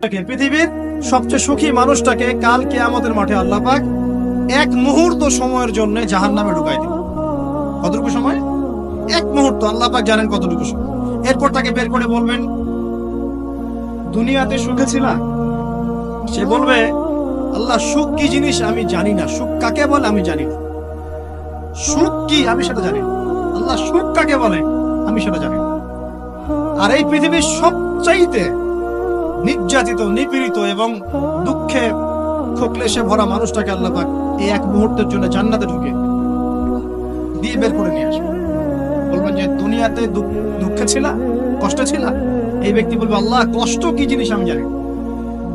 পৃথিবীর সবচেয়ে সুখী মানুষটাকে কাল কিয়ামতের মাঠে আল্লাহ পাক এক মুহূর্ত সময়ের জন্য জাহান্নামে ঢুকাই দিবেন। কতটুকু সময়? এক মুহূর্ত। আল্লাহ পাক জানেন কতটুকু সময়। এরপর তাকে বের করে বলবেন, দুনিয়াতে সুখে ছিলা? সে বলবে, আল্লাহ সুখ কি জিনিস আমি জানি না, সুখ কাকে বলে আমি জানি না, সুখ কি আমি সেটা জানি না। আল্লাহ সুখ কাকে বলে আমি সেটা জানি না। আর এই পৃথিবীর সবচাইতে নির্যাতিত, নিপীড়িত এবং দুঃখে ক্লেশে ভরা মানুষটাকে আল্লাহ পাক এই এক মুহূর্তের জন্য জান্নাতে ঢুকে দিয়ে বের করে নিয়ে আসবে। বলবেন যে দুনিয়াতে দুঃখে ছিলা, কষ্টে ছিলা? এই ব্যক্তি বলবে, আল্লাহ কষ্ট কি জিনিস আমি জানি না,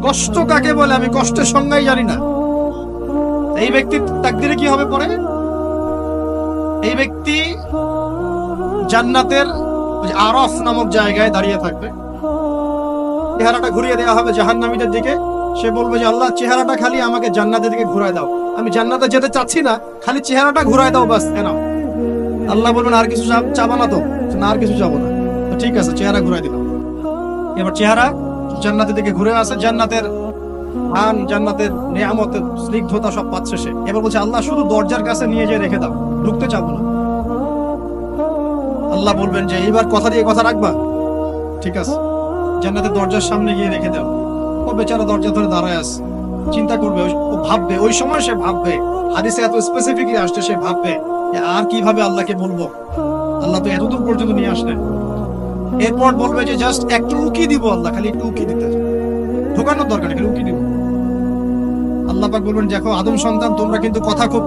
কষ্ট কাকে বলে আমি কষ্টের সংজ্ঞাই জানি না। এই ব্যক্তির তাকদিরে কি হবে পরে? এই ব্যক্তি জান্নাতের আরফ নামক জায়গায় দাঁড়িয়ে থাকবে, চেহারাটা ঘুরিয়ে দেওয়া হবে জাহান্নামীদের দিকে। সে বলবে যে আল্লাহ চেহারাটা খালি আমাকে জান্নাতের দিকে ঘুরায় দাও, আমি জান্নাতে যেতে চাচ্ছি না, খালি চেহারাটা ঘুরায় দাও বাস। কেন? আল্লাহ বলবেন আর কিছু চাবা না তো? না, আর কিছু চাবো না। ঠিক আছে, চেহারা ঘুরাই দিলাম। এবার চেহারা জান্নাতের দিকে ঘুরে আসে, জান্নাতের আন, জান্নাতের নিয়ামতের স্নিগ্ধতা সব পাচ্ছে সে। এবার বলছে আল্লাহ শুধু দরজার কাছে নিয়ে যেয়ে রেখে দাও, ঢুকতে চাবো না। আল্লাহ বলবেন যে এইবার কথা দিয়ে কথা রাখবা? ঠিক আছে, জান্নাতের দরজার সামনে গিয়ে রেখে দাও। ও বেচারা দরজা ধরে দাঁড়ায় আছে, চিন্তা করবে, ও ভাববে, ওই সময় সে ভাববে, হাদিসে এত স্পেসিফিকলি আসছে, সে ভাববে যে আর কিভাবে আল্লাহকে বলবো, আল্লাহ তো এতদূর পর্যন্ত নিয়ে আসলেন। এরপর বলবে যে জাস্ট একটু উকি দিব, আল্লাহ খালি একটু উকি দিতে, ঢোকানোর দরকার নেই, খালি উকি দিব। আল্লাহ পাক বলবেন, দেখো আদম সন্তান তোমরা কিন্তু কথা খুব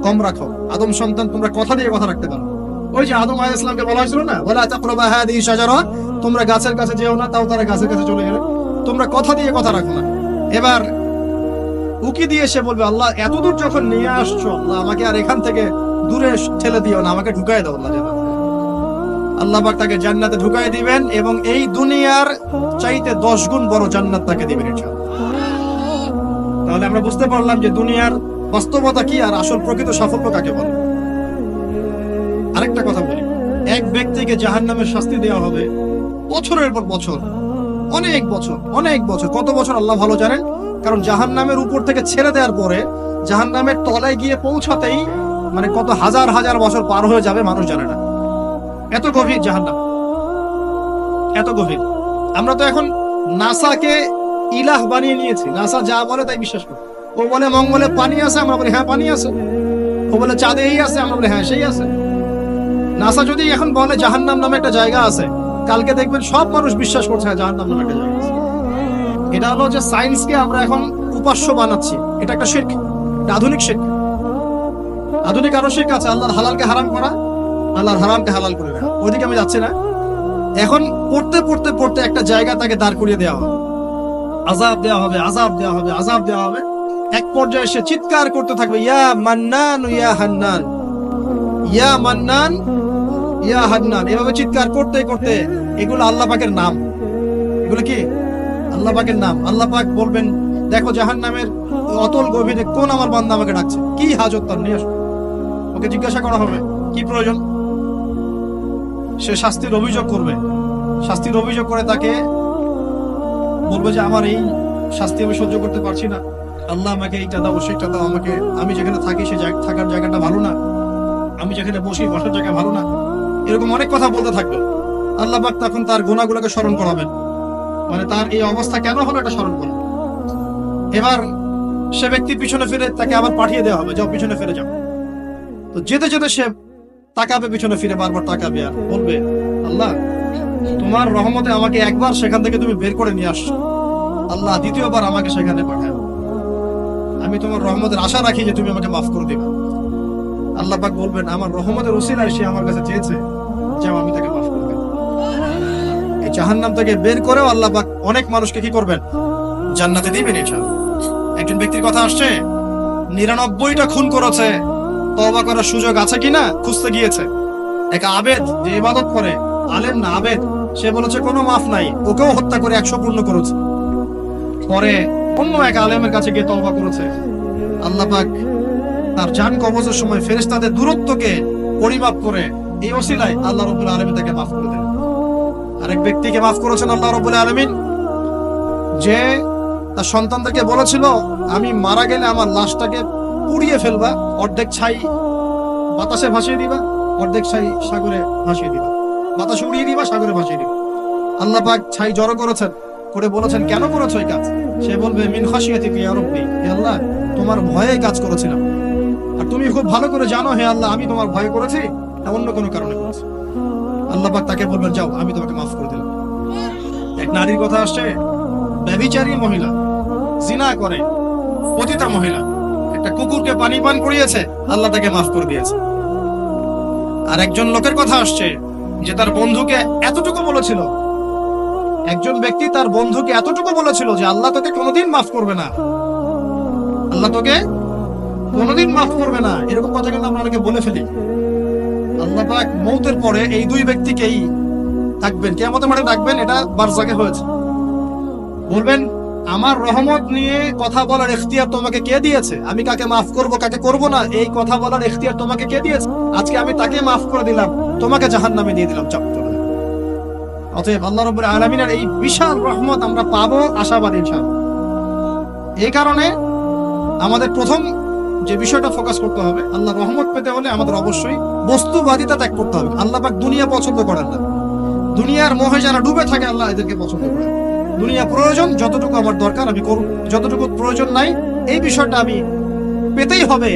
কম রাখো, আদম সন্তান তোমরা কথা দিয়ে কথা রাখতে পারো। ওই যে আদম আলাইহিস সালামকে বলা হয়েছিল না, ওয়ালা তাকরাবা হাদিহি শাজারা, তোমরা গাছের কাছে যেও না, তাও তারা গাছের কাছে চলে গেল। তোমরা কথা দিয়ে কথা রাখো না। এবার উকি দিয়ে সে বলবে, আল্লাহ এতদূর যখন নিয়ে আসছো, আল্লাহ আমাকে আর এখান থেকে দূরে ঠেলে দিও না, আমাকে ঢুকাই দাও আল্লাহ জান্নাতে। আল্লাহ পাক তাকে জান্নাতে ঢুকাই দিবেন এবং এই দুনিয়ার চাইতে 10 গুণ বড় জান্নাত তাকে দিবেন ইনশাআল্লাহ। তাহলে আমরা বুঝতে পারলাম যে দুনিয়ার বাস্তবতা কি আর আসল প্রকৃত সাফল্য কাকে বলে। আরেকটা কথা বলি, এক ব্যক্তিকে জাহান্নামের শাস্তি দেওয়া হবে বছরের পর বছর, অনেক বছর, অনেক বছর। কত বছর আল্লাহ ভালো জানেন, কারণ জাহান্নামের উপর থেকে ছেড়ে দেওয়ার পরে জাহান্নামের তলায় গিয়ে পৌঁছাতেই মানে কত হাজার হাজার বছর পার হয়ে যাবে মানুষ জানে না। এত গভীর জাহান্নাম, এত গভীর। আমরা তো এখন নাসাকে ইলাহ বানিয়ে নিয়েছি, নাসা যা বলে তাই বিশ্বাস করি। ও বলে মঙ্গলে পানি আছে, আমরা বলি হ্যাঁ পানি আছে। ও বলে চাঁদে এই আছে, আমরা বলি হ্যাঁ সেই আছে। নাসা যদি এখন বলে জাহান্নাম নামে একটা জায়গা আছে, কালকে দেখবেন সব মানুষ বিশ্বাস করছে জাহান্নাম নামে একটা জায়গা আছে। এটা হলো যে সায়েন্সকে আমরা এখন উপাস্য বানাচ্ছি, এটা একটা শিরক, এটা আধুনিক শিরক। আধুনিক আরো শিরক আছে, আল্লাহর হালালকে হারাম করা, আল্লাহর হারামকে হালাল করে দেওয়া। ওইদিকে আমি যাচ্ছি না। এখন পড়তে পড়তে পড়তে একটা জায়গা তাকে দাঁড় করিয়ে দেওয়া হবে, আযাব দেওয়া হবে, আযাব দেওয়া হবে, আযাব দেওয়া হবে। এক পর্যায়ে সে চিৎকার করতে থাকবে, ইয়া মান্নান ইয়া হান্নান, ইয়া মান্নান ইয়া হান্নান। এভাবে চিৎকার করতে করতে, এগুলো আল্লাহ পাকের নাম। এগুলো কি? আল্লাহ পাকের নাম। আল্লাহ পাক বলবেন, দেখো জাহান্নামের অতল গভীরে কোন আমার বান্দা আমাকে ডাকছে, কি হাজত তার, নিয়ে আসো। ওকে জিজ্ঞাসা করা হবে কি প্রয়োজন। সে শাস্তির অভিযোগ করবে, শাস্তির অভিযোগ করে তাকে বলবে যে আমার এই শাস্তি আমি সহ্য করতে পারছি না, আল্লাহ আমাকে এইটা দাও, সেটা দাও আমাকে, আমি যেখানে থাকি সে থাকার জায়গাটা ভালো না, আমি যেখানে বসি বসার জায়গা ভালো না, এরকম অনেক কথা বলতে থাকবে। আল্লাহ পাক তখন তার গুনাহগুলোকে স্মরণ করাবেন, মানে তার এই অবস্থা কেন হলো এটা স্মরণ করবেন। এবার সে ব্যক্তি পিছনে ফিরে, তাকে আবার পাঠিয়ে দেওয়া হবে, যাও পিছনে ফিরে যাও। তো যেতে যেতে সে তাকাবে পিছনে ফিরে, বারবার তাকাবে আর বলবে, আল্লাহ তোমার রহমতে আমাকে একবার সেখান থেকে তুমি বের করে নিয়ে আসছো, আল্লাহ দ্বিতীয়বার আমাকে সেখানে পাঠাও। আমি তোমার রহমতের আশা রাখি যে তুমি আমাকে মাফ করে দিবে। আল্লাহ পাক বলবেন, আমার রহমতের ওসিলায় সে আমার কাছে চেয়েছে, যাও আমি তাকে মাফ করে দেব। এই জাহান্নাম থেকে বের করেও আল্লাহ পাক অনেক মানুষকে কি করবেন? জান্নাতে দিবেন ইনশাআল্লাহ। একজন ব্যক্তির কথা আসছে, 99টা খুন করেছে, তওবা করার সুযোগ আছে কিনা খুঁজতে গিয়েছে। এক আবেদ যে ইবাদত করে, আলেম না আবেদ, সে বলেছে কোনো মাফ নাই, ওকেও হত্যা করে 100 পূর্ণ করেছে। পরে অন্য এক আলেমের কাছে গিয়ে তওবা করেছে। আল্লাহ পাক তার জান কবজের সময় ফেরেশতাদের দূরত্বকে পরিমাপ করে এই ওসিলায় আল্লাহ রাব্বুল আলামিন তাকে মাফ করে দেন। আরেক ব্যক্তিকে মাফ করেছেন আল্লাহ রাব্বুল আলামিন, যে তার সন্তানদেরকে বলেছিল আমি মারা গেলে আমার লাশটাকে পুড়িয়ে ফেলবা, অর্ধেক ছাই বাতাসে ভাসিয়ে দিবা, অর্ধেক ছাই সাগরে ভাসিয়ে দিবা, বাতাসে উড়িয়ে দিবা, সাগরে ভাসিয়ে দিবা। আল্লাহ পাক ছাই জড়ো করেছেন, করে বলেছেন কেন করেছো এই কাজ? সে বলবে মিন খাশিয়াতিকা ইয়া রাব্বি, হে আল্লাহ তোমার ভয়ে কাজ করেছিলাম, আর তুমি খুব ভালো করে জানো হে আল্লাহ আমি তোমার ভয় করেছি না অন্য কোনো কারণে করেছি। আল্লাহ পাক তাকে বলবেন যাও আমি তোমাকে মাফ করে দিলাম। এক নারীর কথা আসছে, ব্যভিচারী মহিলা, জিনা করে, পতিতা মহিলা, একটা কুকুরকে পানি পান করিয়েছে, আল্লাহ তাকে মাফ করে দিয়েছে। আর একজন লোকের কথা আসছে যে তার বন্ধুকে এতটুকু বলেছিল, একজন ব্যক্তি তার বন্ধুকে এতটুকু বলেছিল যে আল্লাহ তোকে কোনোদিন মাফ করবে না, আল্লাহ তোকে কোনোদিন মাফ করবে না। এরকম কথা কিন্তু আমরা অনেকে বলে ফেলি। আল্লাহ পাক মৌতের পরে এই দুই ব্যক্তিকেই থাকবেন, কিয়ামতের মাঠে ডাকবেন, এটা বারজাকে হয়েছে। বলবেন আমার রহমত নিয়ে কথা বলার ইখতিয়ার তোমাকে কে দিয়েছে? আমি কাকে মাফ করব কাকে করব না এই কথা বলার ইখতিয়ার তোমাকে কে দিয়েছে? আজকে আমি তাকে মাফ করে দিলাম, তোমাকে জাহান্নামে দিয়ে দিলাম চাপ করে। অতএব আল্লাহ রাব্বুল আলামিনের এই বিশাল রহমত আমরা পাবো, আশাবাদী ইনশাআল্লাহ। এই কারণে আমাদের প্রথম যে বিষয়টা ফোকাস করতে হবে, আল্লাহ রহমত পেতে হলে আমাদের অবশ্যই বস্তুবাদিতা ত্যাগ করতে হবে। আল্লাহ পাক দুনিয়া পছন্দ করেন না, দুনিয়ার মোহে যারা ডুবে থাকে আল্লাহ এদেরকে পছন্দ করেন। দুনিয়া প্রয়োজন, যতটুকু আমার দরকার আমি করব, যতটুকু প্রয়োজন নাই এই বিষয়টা আমি পেতেই হবে,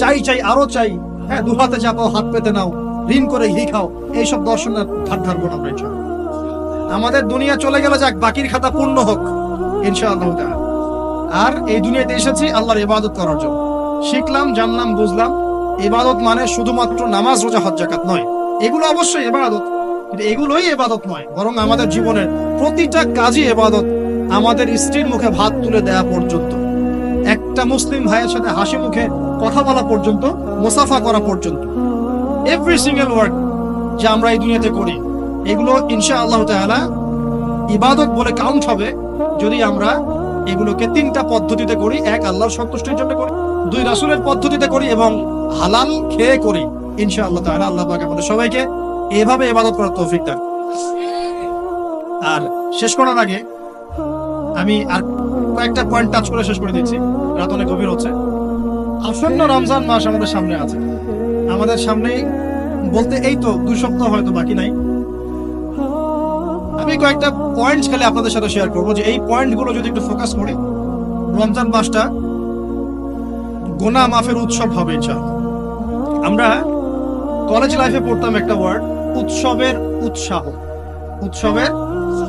চাই চাই আরো চাই, হ্যাঁ দু হাতে চাপাও হাত পেতে নাও, ঋণ করে ঘি খাও, এইসব দর্শনের ধার ধারবো না আমরা ইনশাআল্লাহ। আমাদের দুনিয়া চলে গেলে যাক, বাকির খাতা পূর্ণ হোক ইনশাআল্লাহ তাআলা। আর এই দুনিয়াতে এসেছি আল্লাহর ইবাদত করার জন্য। শিখলাম, জানলাম, বুঝলাম ইবাদত মানে শুধুমাত্র নামাজ, রোজা, হজ, যাকাত নয়। এগুলো অবশ্যই ইবাদত, কিন্তু এগুলোই ইবাদত নয়, বরং আমাদের জীবনের প্রতিটা কাজই ইবাদত। আমাদের স্ত্রীর মুখে ভাত তুলে দেওয়া পর্যন্ত, একটা মুসলিম ভাইয়ের সাথে হাসি মুখে কথা বলা পর্যন্ত, মুসাফা করা পর্যন্ত, এভরি সিঙ্গেল ওয়ার্ড যে আমরা এই দুনিয়াতে করি, এগুলো ইনশাআল্লাহ তাআলা ইবাদত বলে কাউন্ট হবে যদি আমরা এগুলোকে তিনটা পদ্ধতিতে করি। এক, আল্লাহর সন্তুষ্টির জন্য করি, দুই, রাসূলের পদ্ধতিতে করি, এবং হালাল খেয়ে করি ইনশাআল্লাহ তাআলা। আল্লাহ পাক আমাদের সবাইকে এভাবে ইবাদত করার তৌফিক দান। আর শেষ করার আগে আমি আর কয়েকটা পয়েন্ট টাচ করে শেষ করে দিচ্ছি, রাত অনেক গভীর হচ্ছে। আসন্ন রমজান মাস আমাদের সামনে আছে, আমাদের সামনে বলতে এই তো 2 সপ্তাহ হয়তো বাকি নাই। আমি কয়েকটা পয়েন্ট খালি আপনাদের সাথে শেয়ার করবো, যে এই পয়েন্টগুলো যদি একটু ফোকাস করি, রমজান মাসটা গুনাহ মাফের উৎসব হবে ইনশাআল্লাহ। আমরা কলেজ লাইফে পড়তাম একটা ওয়ার্ড, উৎসবের উৎসাহ। উৎসবের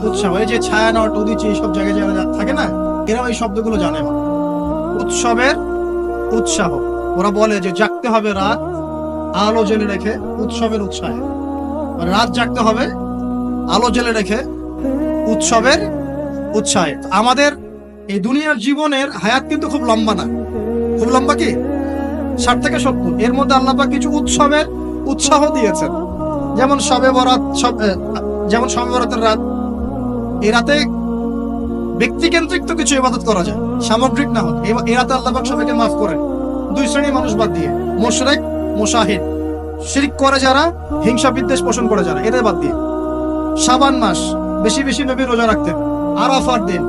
উৎসাহ, এই যে ছায়ানট, উদীচি, এইসব জায়গায় যারা থাকে না, এরা এই শব্দগুলো জানে না। উৎসবের উৎসাহ, ওরা বলে যে জাগতে হবে রাত আলো জেলে রেখে উৎসবের উৎসাহে, রাত জাগতে হবে আলো জেলে রেখে উৎসবের উৎসাহে। আমাদের এই দুনিয়ার জীবনের হায়াত কিন্তু খুব লম্বা না, খুব লম্বা কি 60 থেকে 70, এর মধ্যে আল্লাহ পাক কিছু উৎসবের উৎসাহ দিয়েছেন। যেমন শবে বরাত, যেমন শবে বরাতের রাত, এই রাতে ব্যক্তিকেন্দ্রিক তো কিছু ইবাদত করা যায়, সামগ্রিক না হোক। এই রাতে আল্লাহ পাক সবাইকে মাফ করেন, 2 শ্রেণীর মানুষ বাদ দিয়ে, মুশরিক, মুশাহিদ, শিরক করে যারা, হিংসা বিদ্বেষ পোষণ করে যারা, এদের বাদ দিয়ে। শাবান মাস বেশি বেশি নবী রোজা রাখতেন, আরাফার দিন,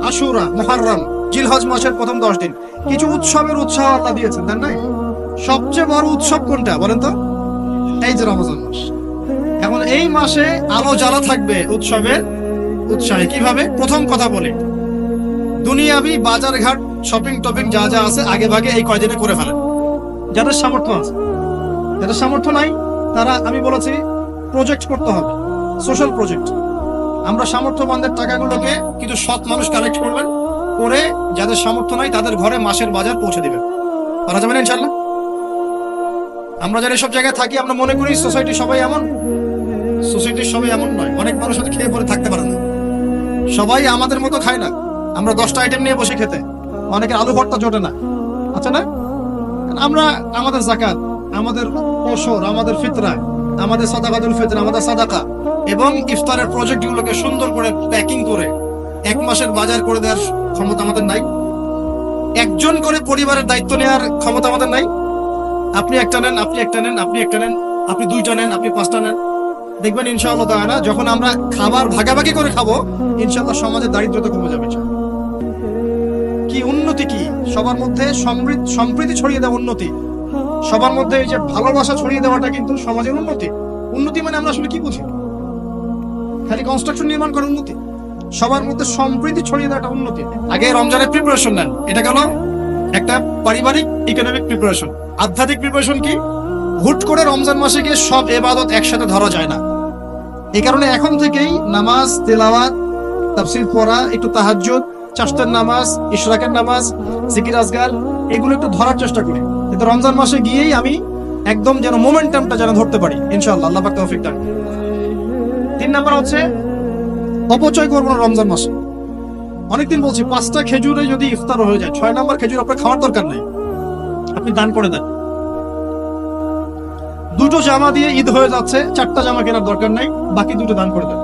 আশুরা, মুহররম, জিলহজ মাসের প্রথম 10 দিন, কিছু উৎসবের উৎসাহ আল্লাহ দিয়েছেন, তাই না? সবচেয়ে বড় উৎসব কোনটা বলেন তো? এই যে রমজান মাস। এখন এই মাসে আলো জ্বালা থাকবে উৎসবের উৎসাহে। কিভাবে? প্রথম কথা বলি, দুনিয়াবি বাজার ঘাট, শপিং টপিং যা যা আছে আগে ভাগে এই কয়দিনে করে ফেলেন, যাদের সামর্থ্য আছে। যাদের সামর্থ্য নাই তারা, আমি বলেছি, প্রজেক্ট করতে হবে, সোশ্যাল প্রজেক্ট। আমরা সামর্থ্যবানদের টাকাগুলোকে কিছু সৎ মানুষ কালেক্ট করবেন, করে যাদের সামর্থ্য নাই তাদের ঘরে মাসের বাজার পৌঁছে দিবেন। পারা যাবে না ইনশাআল্লাহ? আমরা যারা সব জায়গায় থাকি আমরা মনে করি সোসাইটি সবাই এমন, সোসাইটির সবাই এমন নয়। অনেক মানুষ হয়তো খেয়ে পরে থাকতে পারে না, সবাই আমাদের মতো খায় না। আমরা 10টা আইটেম নিয়ে বসে খেতে, অনেকের আলু ভর্তা জোটে না, আচ্ছা না? আমরা আমাদের যাকাত, আমাদের ওশর, আমাদের ফিতরা, আমাদের সাদাকাতুল ফিতর, আমাদের সাদাকা এবং ইফতারের প্রজেক্ট গুলোকে সুন্দর করে প্যাকিং করে 1 মাসের বাজার করে দেওয়ার ক্ষমতা আমাদের নাই। একজন করে পরিবারের দায়িত্ব নেওয়ার ক্ষমতা আমাদের নাই। আপনি একটা নেন, আপনি একটা নেন, আপনি একটা নেন, আপনি 2টা নেন, আপনি 5টা নেন। দেখবেন ইনশাআল্লাহ তাআলা যখন আমরা খাবার ভাগাভাগি করে খাবো, ইনশাআল্লাহ সমাজের দারিদ্রতা কমে যাবে। সবার মধ্যে সম্প্রীতি ছড়িয়ে দেওয়া উন্নতি, সবার মধ্যে এই যে ভালোবাসা ছড়িয়ে দেওয়াটা কিন্তু সমাজের উন্নতি। উন্নতি মানে আমরা আসলে কি বুঝি? খালি কনস্ট্রাকশন নির্মাণ করার উন্নতি? সবার মধ্যে সম্প্রীতি ছড়িয়ে দেওয়াটা উন্নতি। আগে রমজানের প্রিপারেশন নেন, এটা গেল একটা পারিবারিক ইকোনমিক প্রিপারেশন। আধ্যাত্মিক প্রিপারেশন কি? হুট করে রমজান মাসে গিয়ে সব ইবাদত একসাথে ধরা যায় না। এই কারণে এখন থেকেই নামাজ, তেলাওয়াত, তাফসীর পড়া, একটু তাহাজ্জুদ, চারটার নামাজ, ইশরাকের নামাজ, জিকির আজগার, এগুলো একটু ধরার চেষ্টা করি। কিন্তু রমজান মাসে গিয়েই আমি একদম যেন মোমেন্টামটা যেন ধরতে পারি, ইনশাআল্লাহ। আল্লাহ পাক তৌফিক দান। 3 নাম্বার হচ্ছে অপচয় করবো না রমজান মাসে। অনেকদিন বলছি 5টা খেজুরে যদি ইফতার হয়ে যায়, 6 নাম্বার খেজুর আপনার খাওয়ার দরকার নেই, আপনি দান করে দেন। 2টো জামা দিয়ে ঈদ হয়ে যাচ্ছে, 4টা জামা কেনার দরকার নাই, বাকি 2টো দান করে দেন।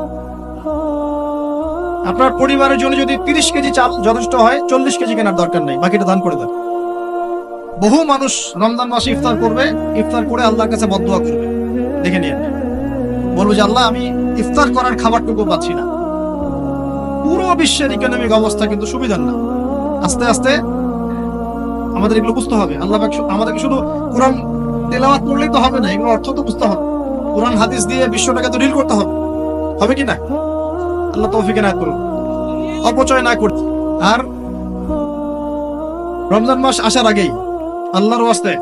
আপনার পরিবারের জন্য যদি 30 কেজি চাল যথেষ্ট হয়, 40 কেজি কেনার দরকার নেই, বাকিটা দান করে দেন। বহু মানুষ রমজান মাসে ইফতার করবে, ইফতার করে আল্লাহর কাছে বদদুয়া করবে, দেখে নিয়ে বলবো যে আল্লাহ আমি ইফতার করার খাবারটুকু পাচ্ছি না। পুরো বিশ্বের ইকোনমিক অবস্থা কিন্তু সুবিধার না। আস্তে আস্তে আমাদের এগুলো বুঝতে হবে। আল্লাহ আমাদেরকে শুধু কোরআন তেলাওয়াত করলেই তো হবে না, এগুলো অর্থ তো বুঝতে হবে। কোরআন হাদিস দিয়ে বিশ্বটাকে তো ডিল করতে হবে, হবে কি না? আল্লাহ তৌফিক এনায়েত করুন। অপচয় না করতে। আর রমজান মাস আসার আগেই আল্লাহর ওয়াস্তে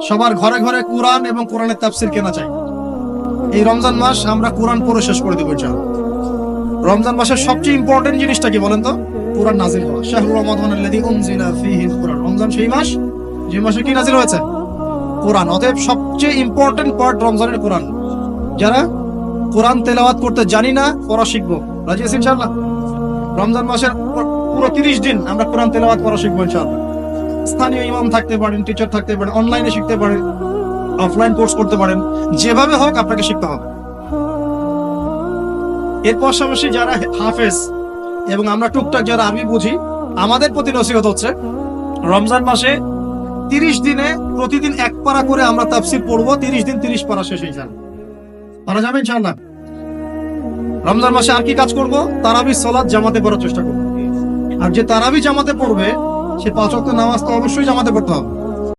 সবার ঘরে ঘরে কোরআন এবং কোরআনের তাফসীর কেনা চাই। এই রমজান মাস আমরা কোরআন পড়ে শেষ করে দেব ইনশাআল্লাহ। রমজান মাসের সবচেয়ে ইম্পর্টেন্ট জিনিসটা কি বলেন তো? কোরআন নাজিল হওয়া। শাহরুর রমাদানাল্লাযী উনজিলা ফীহিল কুরআন। রমজান সেই মাস যে মাসে কি নাজিল হয়েছে? কোরআন। অতএব সবচেয়ে ইম্পর্টেন্ট পার্ট রমজানের কোরআন। যারা কোরআন তেলাওয়াত করতে জানি না, পড়া শিখবো, রাজি আছি ইনশাআল্লাহ? রমজান মাসের পুরো 30 দিন আমরা কোরআন তেলাওয়াত পড়া শিখবো ইনশাআল্লাহ। স্থানীয় ইমাম থাকতে পারেন, টিচার থাকতে পারেন, অনলাইনে শিখতে পারেন, অফলাইন কোর্স করতে পারেন, যেভাবে হোক আপনাকে শিখতে হবে। এর পাশাপাশি যারা হাফেজ এবং আমরা টুকটাক যারা আমি বুঝি, আমাদের প্রতি নসিহত হচ্ছে রমজান মাসে 30 দিনে প্রতিদিন 1 পারা করে আমরা তাফসীর পড়বো। 30 দিন 30 পারা শেষ হয়ে যাবে, পারা যাবে ইনশাআল্লাহ। রমজান মাসে আর কি কাজ করব? তারাবি সালাত জামাতে পড়ার চেষ্টা করব। আর যে তারাবি জামাতে পড়বে সে 5 ওয়াক্ত নামাজ তো অবশ্যই জামাতে পড়তে হবে।